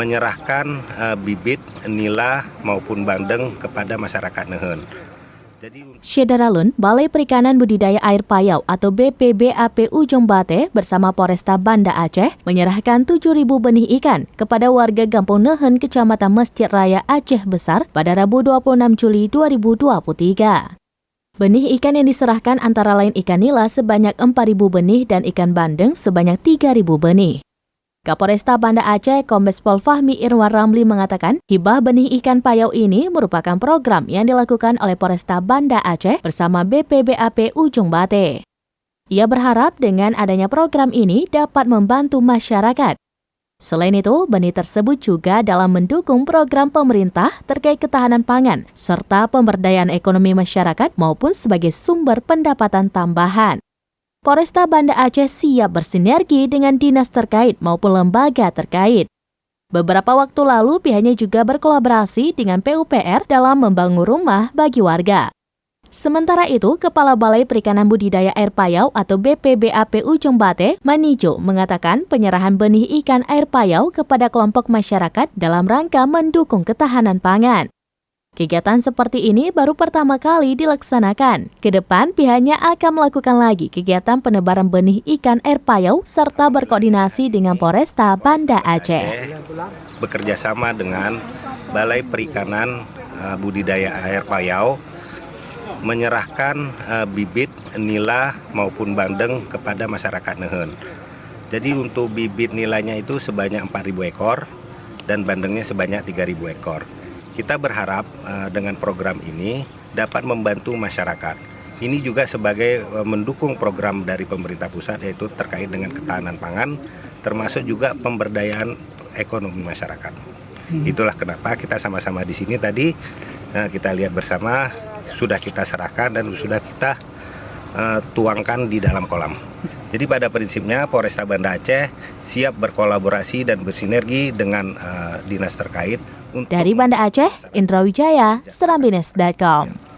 menyerahkan bibit, nila maupun bandeng kepada masyarakat Nehen. Syedaralun, Balai Perikanan Budidaya Air Payau atau BPBAP Ujung Bate bersama Polresta Banda Aceh menyerahkan 7.000 benih ikan kepada warga Kampung Nehen, Kecamatan Masjid Raya Aceh Besar pada Rabu 26 Juli 2023. Benih ikan yang diserahkan antara lain ikan nila sebanyak 4.000 benih dan ikan bandeng sebanyak 3.000 benih. Kapolresta Banda Aceh Kombes Pol Fahmi Irwan Ramli mengatakan, hibah benih ikan payau ini merupakan program yang dilakukan oleh Polresta Banda Aceh bersama BPBAP Ujung Bate. Ia berharap dengan adanya program ini dapat membantu masyarakat. Selain itu, benih tersebut juga dalam mendukung program pemerintah terkait ketahanan pangan serta pemberdayaan ekonomi masyarakat maupun sebagai sumber pendapatan tambahan. Polresta Banda Aceh siap bersinergi dengan dinas terkait maupun lembaga terkait. Beberapa waktu lalu pihaknya juga berkolaborasi dengan PUPR dalam membangun rumah bagi warga. Sementara itu, Kepala Balai Perikanan Budidaya Air Payau atau BPBAP Ujung Bate, Manijo, mengatakan penyerahan benih ikan air payau kepada kelompok masyarakat dalam rangka mendukung ketahanan pangan. Kegiatan seperti ini baru pertama kali dilaksanakan. Kedepan pihaknya akan melakukan lagi kegiatan penebaran benih ikan air payau serta berkoordinasi dengan Polresta Banda Aceh. Bekerja sama dengan Balai Perikanan Budidaya Air Payau menyerahkan bibit, nila maupun bandeng kepada masyarakat Nehen. Jadi untuk bibit nilainya itu sebanyak 4.000 ekor dan bandengnya sebanyak 3.000 ekor. Kita berharap dengan program ini dapat membantu masyarakat. Ini juga sebagai mendukung program dari pemerintah pusat yaitu terkait dengan ketahanan pangan, termasuk juga pemberdayaan ekonomi masyarakat. Itulah kenapa kita sama-sama di sini tadi kita lihat bersama sudah kita serahkan dan sudah kita tuangkan di dalam kolam. Jadi pada prinsipnya Polresta Banda Aceh siap berkolaborasi dan bersinergi dengan dinas terkait. Dari Banda Aceh, Indra Wijaya, Serambines.com.